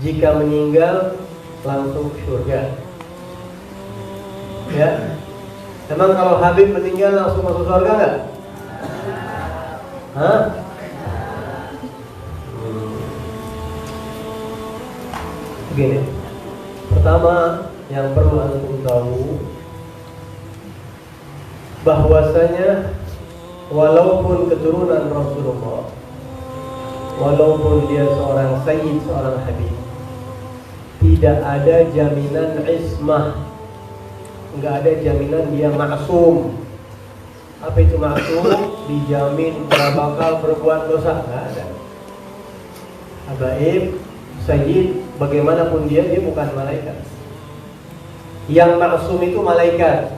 jika meninggal langsung surga. Ya, emang kalau Habib meninggal langsung masuk surga nggak? Hah? Begini, pertama yang perlu antum tahu bahwasanya walaupun keturunan Rasulullah, walaupun dia seorang sayyid, seorang habib, tidak ada jaminan ismah, nggak ada jaminan dia maksum. Apa itu maksum? Dijamin nggak bakal berbuat dosa, nggak ada. Habaib, sayyid, bagaimanapun dia bukan malaikat. Yang maksum itu malaikat.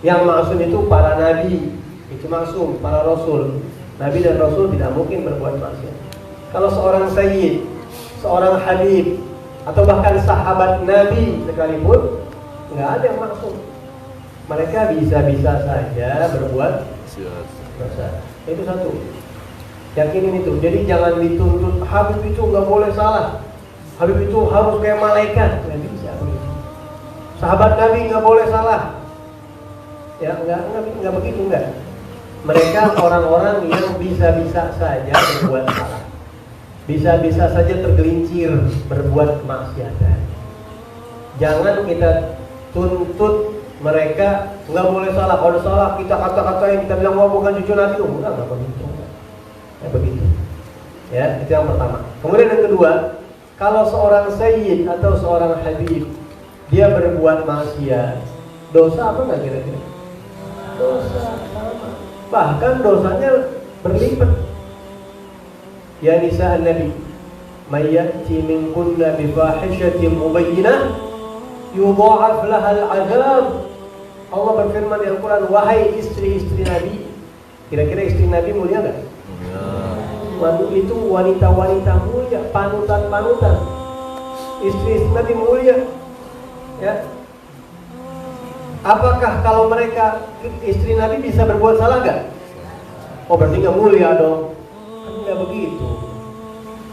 Yang maksum itu para nabi, itu maksum, para rasul. Nabi dan rasul tidak mungkin berbuat maksiat. Kalau seorang sayyid, seorang habib, atau bahkan sahabat nabi sekalipun, nggak ada yang maksum. Mereka bisa-bisa saja berbuat dosa. Itu satu. Yakinin itu. Jadi jangan dituntut habib itu nggak boleh salah. Habib itu harus kayak malaikat. Nggak bisa. Sahabat nabi nggak boleh salah. Ya nggak begitu, nggak. Mereka orang-orang yang bisa-bisa saja berbuat salah, bisa-bisa saja tergelincir berbuat kemaksiatan. Jangan kita tuntut mereka nggak boleh salah. Kalau salah kita kata-katain, kita bilang wah bukan cucu Nabi. Nggak begitu. Ya begitu. Ya, itu yang pertama. Kemudian yang kedua, kalau seorang sayyid atau seorang habib dia berbuat maksiat, dosa apa nggak kira-kira? Dosa sama. Bahkan dosanya berlipat. Ya nisa an-nabi, may ya'ti minkunna bi fahishatin mubayyinah yudha'af laha al-'adzab. Allah berfirman di Al-Quran, wahai istri-istri Nabi. Kira-kira istri Nabi mulia nggak? Itu wanita-wanita mulia, panutan-panutan. Istri-istri Nabi mulia. Ya. Apakah kalau mereka istri Nabi bisa berbuat salah nggak? Oh berarti nggak mulia dong? Kan nggak begitu.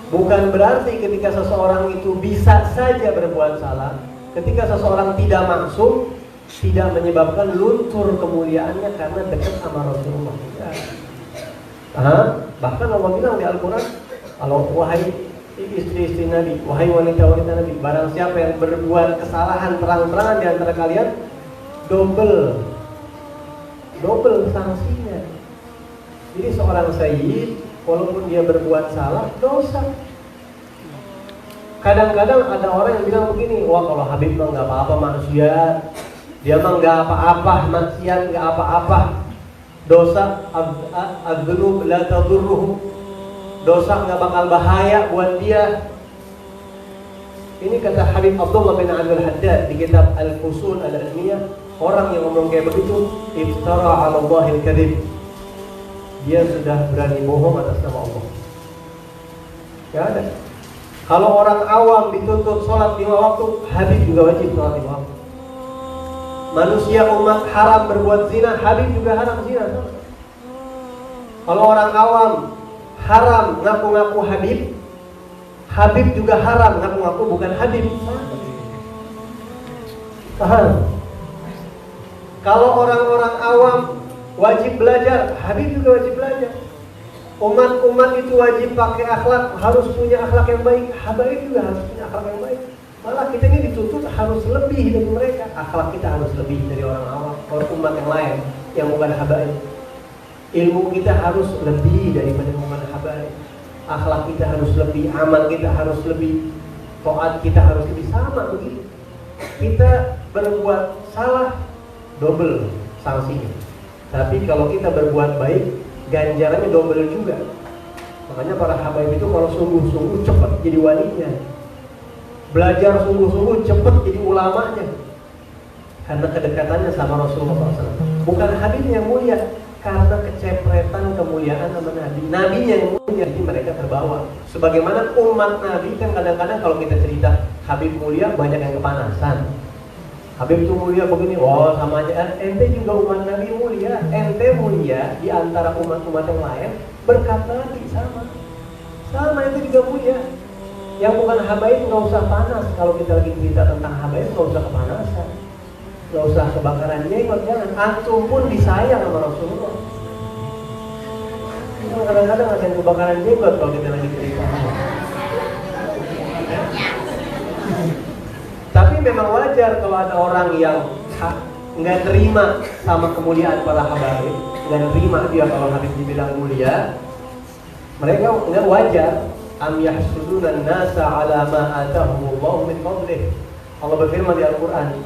Bukan berarti ketika seseorang itu bisa saja berbuat salah, ketika seseorang tidak maksum, tidak menyebabkan luntur kemuliaannya karena dekat sama Rasulullah. Ya. Bahkan Allah bilang di Al-Quran, kalau wahai istri-istri Nabi, wahai wanita-wanita Nabi, barang siapa yang berbuat kesalahan terang-terangan di antara kalian, double sanksinya. Jadi seorang sayyid, walaupun dia berbuat salah, dosa. Kadang-kadang ada orang yang bilang begini, wah kalau Habib mah nggak apa-apa maksiat, dia mah nggak apa-apa maksiat, nggak apa-apa, dosa adzunub la tadurruhu, dosa nggak bakal bahaya buat dia. Ini kata Habib Abdullah bin Abdul Haddad di kitab Al-Fusul Al-Ilmiyah. Orang yang ngomong kayak begitu iftara 'ala Allahil kadhib. Dia sudah berani bohong atas nama Allah. Ya ada. Kalau orang awam dituntut sholat 5 waktu, Habib juga wajib sholat 5 waktu. Manusia umat haram berbuat zina, Habib juga haram zina. Kalau orang awam haram ngaku-ngaku Habib, Habib juga haram ngaku-ngaku bukan Habib. Paham? Kalau orang-orang awam wajib belajar, Habib juga wajib belajar. Umat-umat itu wajib pakai akhlak, harus punya akhlak yang baik. Habib juga harus punya akhlak yang baik. Malah kita ini dituntut harus lebih dari mereka. Akhlak kita harus lebih dari orang awam, orang umat yang lain yang bukan habaib. Ilmu kita harus lebih daripada umat habaib. Akhlak kita harus lebih, amal kita harus lebih, taat kita harus lebih, sama begitu. Kita berbuat salah, double sanksinya. Tapi kalau kita berbuat baik, ganjarannya double juga. Makanya para habaib itu kalau sungguh-sungguh cepat jadi walinya, belajar sungguh-sungguh cepat jadi ulamanya, karena kedekatannya sama Rasulullah SAW. Bukan habibnya yang mulia, karena kecepretan kemuliaan sama Nabi. Nabinya yang mulia, jadi mereka terbawa. Sebagaimana umat Nabi kan kadang-kadang kalau kita cerita Habib mulia, banyak yang kepanasan. Habib itu mulia begini, oh sama aja. Ente juga umat Nabi mulia, ente mulia di antara umat-umat yang lain berkat Nabi, sama ente juga mulia. Yang bukan habaib nggak usah panas. Kalau kita lagi cerita tentang habaib nggak usah kepanasan, nggak usah kebakaran jenggot, jangan. Antum pun disayang sama Rasulullah. Kadang-kadang ada yang kebakaran jenggot kalau kita lagi cerita. Tapi memang wajar kalau ada orang yang nggak terima sama kemuliaan para habaib, nggak terima dia kalau habib dibilang mulia. Mereka nggak wajar. Am yahsuduna nasa ala ma atahumullahu min fadlih. Allah berfirman di Al-Quran,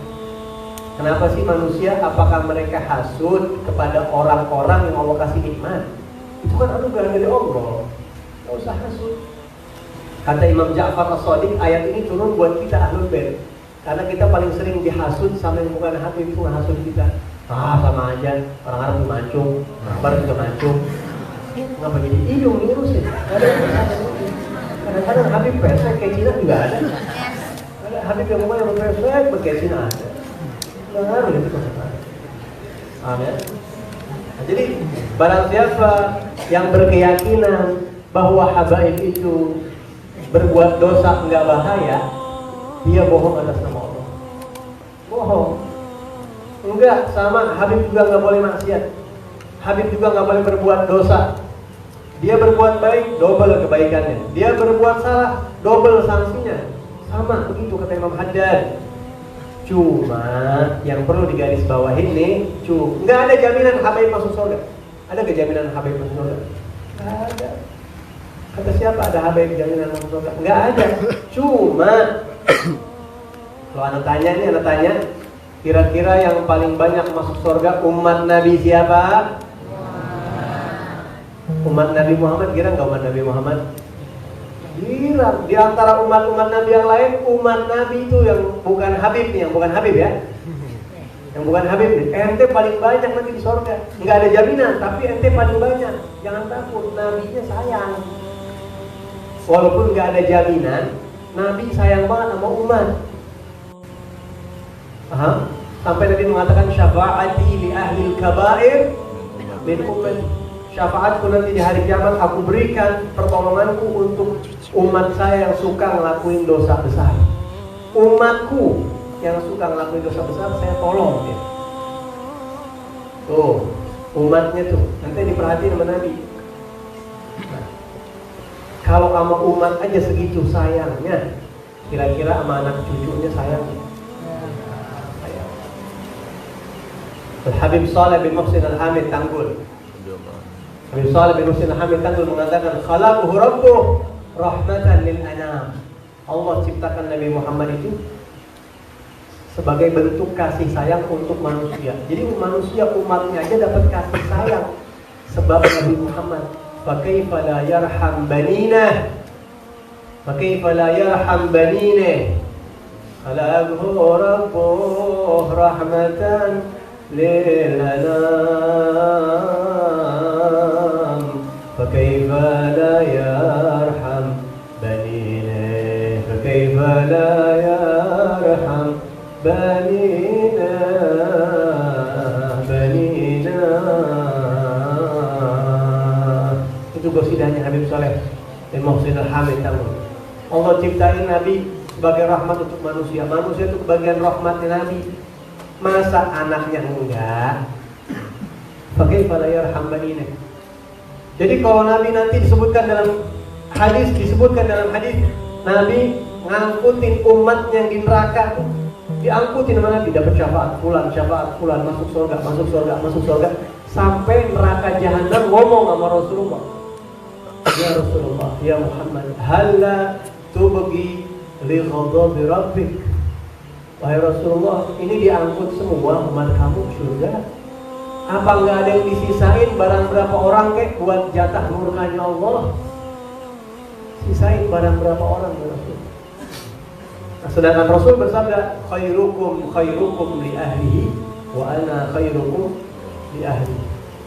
kenapa sih manusia, apakah mereka hasud kepada orang-orang yang Allah kasih nikmat? Itu kan anugerah dari Allah, nggak usah hasud. Kata Imam Ja'far As-Shadiq, ayat ini turun buat kita ahlul bait, karena kita paling sering dihasud sama yang bukan habib itu menghasud kita. Sama aja, orang Arab itu mancung, Arab juga mancung. Ngapa jadi hidung ngurus ya? Kadang-kadang habib pesek kayak Cina juga ada. Ada habib yang yang pesek kayak Cina ada. Nggak ngaruh itu kan. Amin. Nah, jadi barang siapa yang berkeyakinan bahwa habaib itu berbuat dosa nggak bahaya, dia bohong atas nama Allah. Bohong. Enggak, sama Habib juga nggak boleh maksiat. Habib juga nggak boleh berbuat dosa. Dia berbuat baik, double kebaikannya. Dia berbuat salah, double sanksinya. Sama begitu kata Imam Haddad. Cuma yang perlu digarisbawahi nih, nggak ada jaminan habaib masuk surga. Ada nggak jaminan habaib masuk surga? Nggak ada. Kata siapa ada habaib jaminan masuk surga? Nggak ada. Cuma kalau anak tanya, kira-kira yang paling banyak masuk surga umat Nabi siapa? Umat Nabi Muhammad, kira nggak umat Nabi Muhammad? Kira. Di antara umat-umat Nabi yang lain, umat Nabi itu yang bukan Habib nih, yang bukan Habib ya, yang bukan Habib nih, ente paling banyak nanti di surga. Nggak ada jaminan, tapi ente paling banyak. Jangan takut, Nabinya sayang. Walaupun nggak ada jaminan, Nabi sayang banget sama umat. Sampai Nabi mengatakan syafaati li ahli kabair min ummati. Syafaatku nanti di hari kiamat aku berikan pertolonganku untuk umat saya yang suka ngelakuin dosa besar. Umatku yang suka ngelakuin dosa besar saya tolong dia. Tuh, umatnya tuh nanti diperhatiin sama Nabi. Nah, kalau sama umat aja segitu sayangnya, kira-kira sama anak cucunya sayang. Al-Habib Saleh bin Muhsin Al-Hamid Tanggul. Habib Saleh bin Muhsin Al-Hamid Tanggul mengatakan, khalaqahu rabbuh rahmatan lil anam. Allah ciptakan Nabi Muhammad itu sebagai bentuk kasih sayang untuk manusia. Jadi manusia umatnya aja dapat kasih sayang sebab Nabi Muhammad. Fa kaifa la yarham banina? Fa kaifa la yarham banina? Khalaqahu rabbuh rahmatan lil anam. Fa kaifa la yarham banina? Fa kaifa la yarham banina? Itu gosidahnya Habib Saleh bin Muhsin Al-Hamid Tanggul. Allah ciptain Nabi sebagai rahmat untuk manusia. Manusia itu kebagian rahmatnya Nabi. Masa anaknya enggak? Fakaifa la yarham banina? Jadi kalau Nabi nanti disebutkan dalam hadis Nabi ngangkutin umat yang di neraka tuh, diangkutin sama Nabi, dapat syafaat fulan, masuk surga, sampai neraka jahanam ngomong sama Rasulullah, ya Rasulullah, ya Muhammad, halla tubghi li ghadabi rabbik. Wahai Rasulullah, ini diangkut semua umat kamu ke surga. Apa nggak ada yang disisain barang berapa orang kek buat jatah murkanya Allah? Sisain barang berapa orang ya Rasul? Nah, sedangkan Rasul bersabda, khairukum li ahlihi wa ana khairukum li ahli.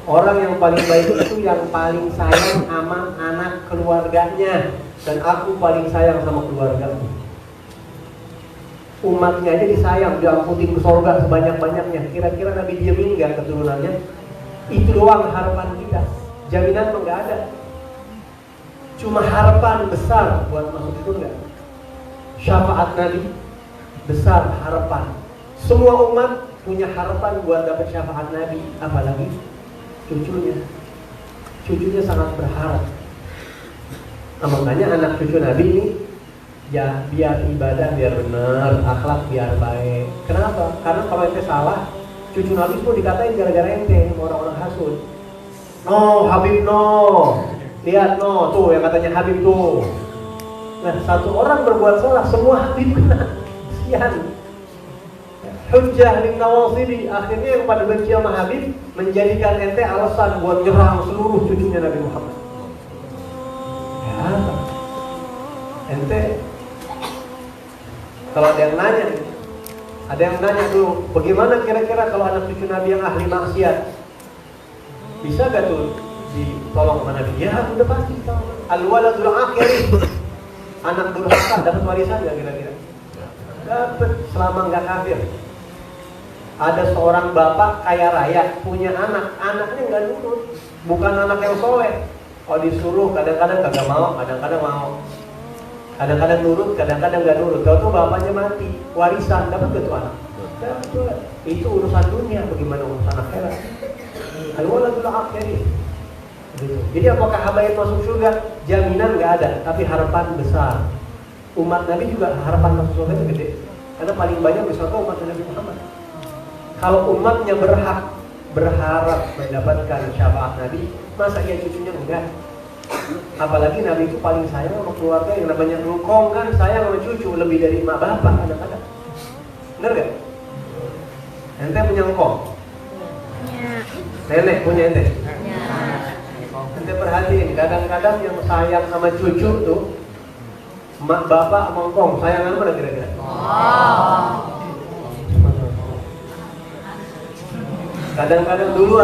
Orang yang paling baik itu yang paling sayang sama anak keluarganya, dan aku paling sayang sama keluargaku. Umatnya aja disayang, diangkutin ke surga sebanyak-banyaknya. Kira-kira Nabi diemin nggak keturunannya? Itu doang harapan kita. Jaminan mah nggak ada. Cuma harapan besar buat masuk surga. syafaat Nabi besar harapan. Semua umat punya harapan buat dapat syafaat Nabi, apalagi cucunya. Cucunya sangat berharap. Nah, makanya anak cucu Nabi ini ya biar ibadah biar benar, akhlak biar baik. Kenapa? Karena kalau ente salah, cucu Nabi pun dikatain gara-gara ente, orang-orang hasud. No, Habib no. Lihat no, tuh yang katanya Habib tuh. Nah, satu orang berbuat salah, semua Habib kena. Kasihan. Hujjah lin nawasibi, akhirnya yang pada benci sama Habib menjadikan ente alasan buat nyerang seluruh cucunya Nabi Muhammad. Ya, ente kalau ada yang nanya dulu, bagaimana kira-kira kalau anak cucu Nabi yang ahli maksiat bisa gak tuh ditolong sama Nabi? Ya udah pasti. Al-waladul akhir, anak durhaka dapat warisan gak kira-kira? Dapat selama nggak kafir. Ada seorang bapak kaya raya punya anaknya nggak nurut, bukan anak yang soleh. Kalau disuruh kadang-kadang kagak mau, kadang-kadang mau, kadang-kadang nurut, kadang-kadang nggak nurut. Tahu-tahu bapaknya mati, warisan dapat gak tuh anak? Dapat. Itu urusan dunia, bagaimana urusan akhirat? Al-waladul akhir. Jadi apakah habaib masuk surga? Jaminan nggak ada, tapi harapan besar. Umat Nabi juga harapan masuk surga gede, karena paling banyak besar umat Nabi Muhammad. Kalau umatnya berharap mendapatkan syafaat Nabi, masa iya cucunya enggak? Apalagi Nabi itu paling sayang sama keluarga, yang namanya engkong kan sayang sama cucu lebih dari emak bapak kadang-kadang. Bener gak? Ente punya engkong? Nenek punya ente? Ente perhatiin, kadang-kadang yang sayang sama cucu tuh emak bapak sama engkong, sayangan mana kira-kira? Kadang-kadang dulu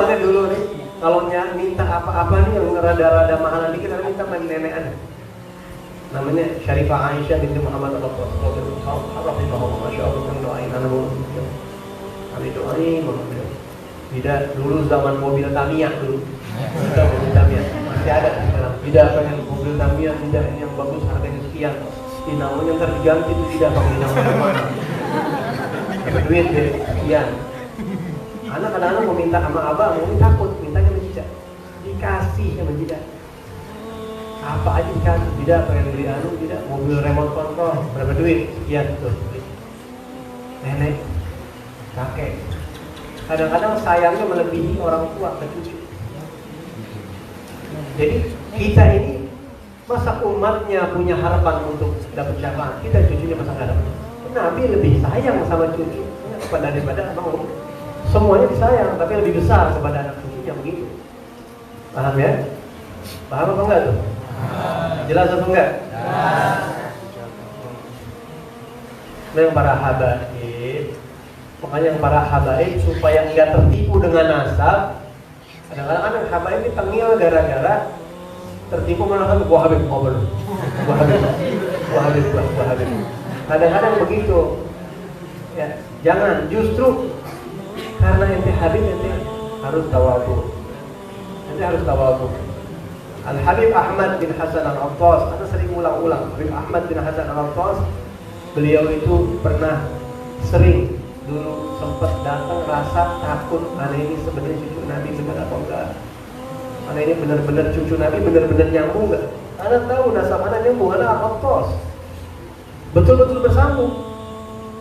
nih, kalau minta apa-apa nih yang rada-rada mahalan dikit, kita minta main nenekan. Namanya Syarifah Aisyah binti Muhammad Rasulullah. Masya Allah, kami doain anak dulu. Kami doain, tidak dulu zaman mobil Tamiya dulu. Kita mobil Tamiya masih ada sekarang. Tidak pengen mobil Tamiya, tidak ini yang bagus harganya sekian. Ini namanya ntar diganti itu tidak pakai namanya mana. Duit deh sekian. Anak kadang-kadang mau minta sama abah, mau takut, mintanya sama Jida. Dikasih sama Jida. Apa aja dikasih, Jida pengen beli Jida, mobil remote control, berapa duit? Sekian, tuh. Nenek, kakek. Kadang-kadang sayangnya melebihi orang tua ke cucu. Jadi kita ini, masa umatnya punya harapan untuk dapat syafaat, kita cucunya masa nggak dapat. Nabi lebih sayang sama cucu daripada abang. Semuanya disayang, tapi lebih besar kepada anak cucunya begitu. Paham ya? Paham apa enggak tuh? Jelas atau enggak? Yang para habaib, makanya yang para habaib supaya enggak tertipu dengan nasab. Kadang-kadang anak habaib ini tengil gara-gara tertipu dengan gua habib ngobrol. Gua habib. Kadang-kadang begitu. Ya, jangan, justru karena ente habib, ente harus tawadhu. Al-Habib Ahmad bin Hasan Al-Attas, anda sering ulang-ulang. Habib Ahmad bin Hasan Al-Attas, beliau itu pernah sering dulu sempat datang rasa takut, mana ini sebenarnya cucu Nabi benar apa enggak? Mana ini benar-benar cucu Nabi benar-benar nyambung enggak? Anda tahu nasab anak nyambung, anak Al-Attas betul-betul bersambung.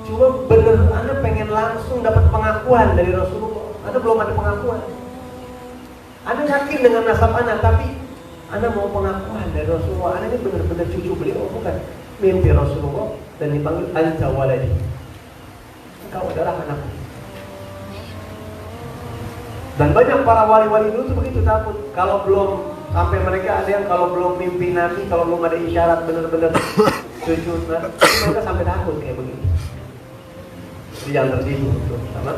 Cuma bener, Anda pengen langsung dapat pengakuan dari Rasulullah. Anda belum ada pengakuan. Anda yakin dengan nasab Anda, tapi Anda mau pengakuan dari Rasulullah. Anda ini benar-benar cucu beliau, bukan mimpi Rasulullah dan dipanggil anta waladi. Engkau adalah anakku. Dan banyak para wali-wali dulu tuh begitu takut. Kalau belum sampai mereka ada yang kalau belum mimpi Nabi, kalau belum ada isyarat benar-benar cucu, mereka sampai takut kayak begini. Jadi jangan tertipu sama